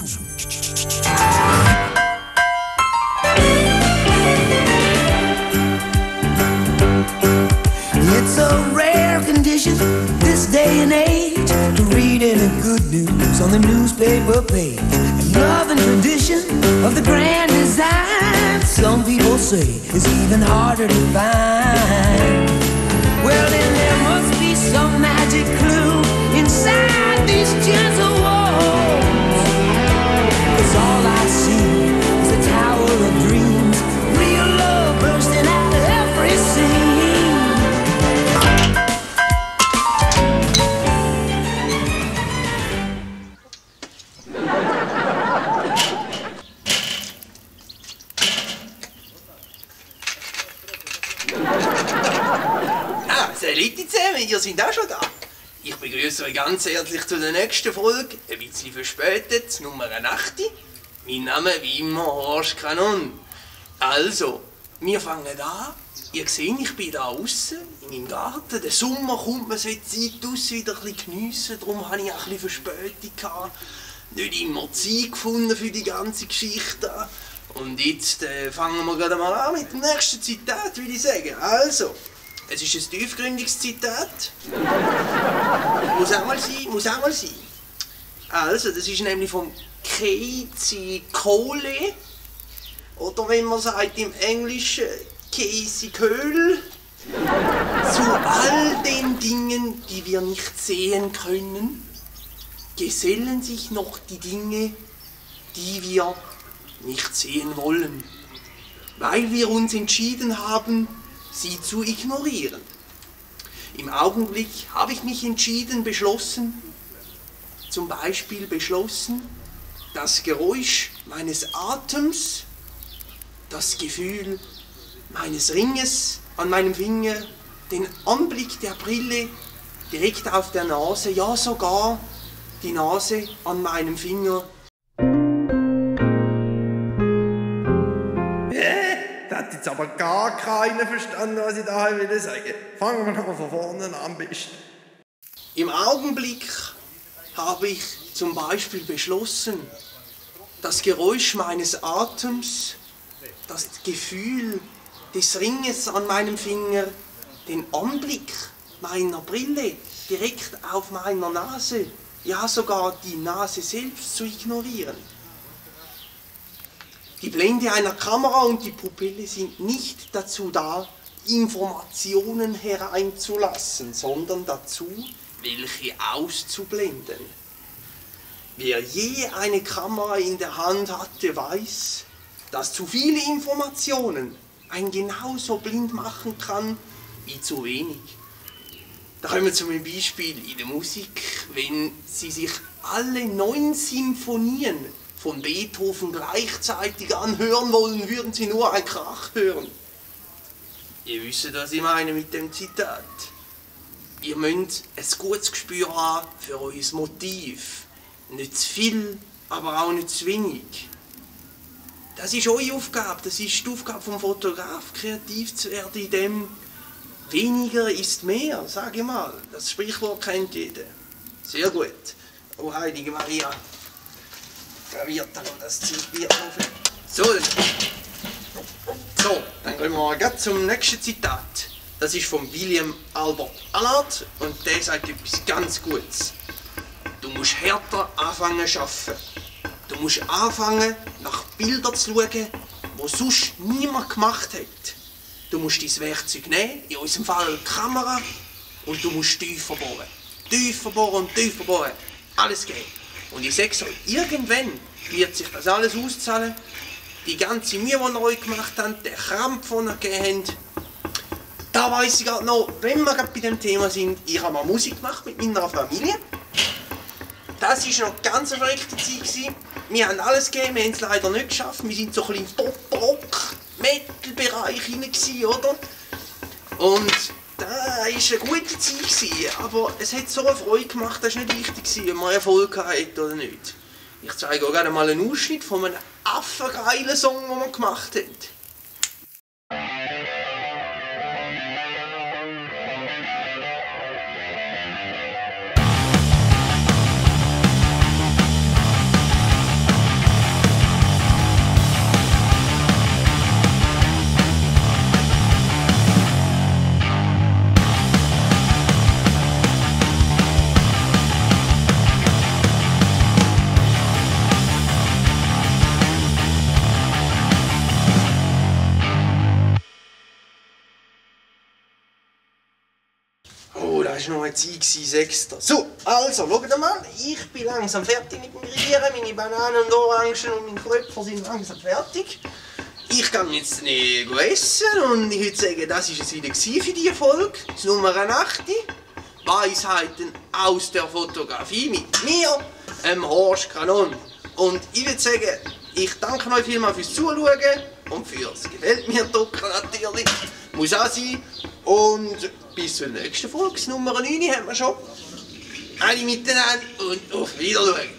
It's a rare condition this day and age to read any good news on the newspaper page. Love and tradition of the grand design, some people say, is even harder to find. Well, then there must be some magic clue inside these gentle walls. 'Cause all I see is a tower of dreams, real love bursting out of every scene. Salut zusammen, ihr seid auch schon da. Ich begrüße euch ganz herzlich zu der nächsten Folge, ein bisschen verspätet, Nummer 8. Mein Name wie immer Horst Kanon. Also, wir fangen an. Ihr seht, ich bin da außen in meinem Garten. Der Sommer kommt, man sollte die Zeit draussen wieder ein bisschen geniessen. Darum hatte ich auch ein bisschen Verspätung gehabt. Nicht immer Zeit gefunden für die ganze Geschichte. Und jetzt fangen wir gerade mal an mit dem nächsten Zitat, würde ich sagen. Also. Es ist ein tiefgründiges Zitat. Muss auch mal sein. Also, das ist nämlich vom Casey Cole. Oder wenn man sagt im Englischen Casey Köhl. Zu all den Dingen, die wir nicht sehen können, gesellen sich noch die Dinge, die wir nicht sehen wollen. Weil wir uns entschieden haben, sie zu ignorieren. Im Augenblick habe ich mich beschlossen, zum Beispiel beschlossen, das Geräusch meines Atems, das Gefühl meines Ringes an meinem Finger, den Anblick der Brille direkt auf der Nase, ja sogar die Nase an meinem Finger. Das hat jetzt aber gar keiner verstanden, was ich da will sagen. Fangen wir noch von vorne an am besten. Im Augenblick habe ich zum Beispiel beschlossen, das Geräusch meines Atems, das Gefühl des Ringes an meinem Finger, den Anblick meiner Brille direkt auf meiner Nase, ja sogar die Nase selbst zu ignorieren. Die Blende einer Kamera und die Pupille sind nicht dazu da, Informationen hereinzulassen, sondern dazu, welche auszublenden. Wer je eine Kamera in der Hand hatte, weiß, dass zu viele Informationen einen genauso blind machen kann wie zu wenig. Da kommen wir zum Beispiel in der Musik, wenn Sie sich alle 9 Sinfonien von Beethoven gleichzeitig anhören wollen, würden Sie nur ein Krach hören. Ihr wisst, was ich meine mit dem Zitat. Ihr müsst ein gutes Gespür haben für euer Motiv. Nicht zu viel, aber auch nicht zu wenig. Das ist eure Aufgabe, das ist die Aufgabe vom Fotograf, kreativ zu werden in dem weniger ist mehr, sage ich mal. Das Sprichwort kennt jeder. Sehr gut. Oh Heilige Maria. Da wird dann das Zeit wird noch. So, dann gehen wir mal zum nächsten Zitat. Das ist von William Albert Allard und der sagt etwas ganz Gutes. Du musst härter anfangen zu arbeiten. Du musst anfangen, nach Bildern zu schauen, die sonst niemand gemacht hat. Du musst dein Werkzeug nehmen, in unserem Fall die Kamera, und du musst tiefer bohren. Tiefer bohren und tiefer bohren. Alles geht. Und ich sage so, irgendwann wird sich das alles auszahlen. Die ganze Mühe, die ihr euch gemacht habt, der Krampf, den ihr gegeben habt. Da weiss ich gerade noch, wenn wir gerade bei dem Thema sind, ich habe mal Musik gemacht mit meiner Familie. Das war noch ganz eine verrückte Zeit. Wir haben alles gegeben, wir haben es leider nicht geschafft. Wir waren so ein bisschen im Pop-Rock-Metal-Bereich hinein, oder? Und das war eine gute Zeit, aber es hat so eine Freude gemacht, das war nicht wichtig, ob man Erfolg hatte oder nicht. Ich zeige euch gerade mal einen Ausschnitt von einem affengeilen Song, den wir gemacht haben. war noch eine Zeit, 6. So, also, schaut mal, ich bin langsam fertig mit dem Grillieren. Meine Bananen und Orangen und meine Kröpfer sind langsam fertig. Ich gehe jetzt essen und ich würde sagen, das war es wieder für diese Folge. Das Nummer 8. Weisheiten aus der Fotografie mit mir, Horst Kanon. Und ich würde sagen, ich danke euch vielmals fürs Zuschauen und fürs «Gefällt mir» drücken natürlich. Muss auch sein. Und bis zur nächsten Folge, Nummer 9 haben wir schon. Alle miteinander und auf Wiedersehen.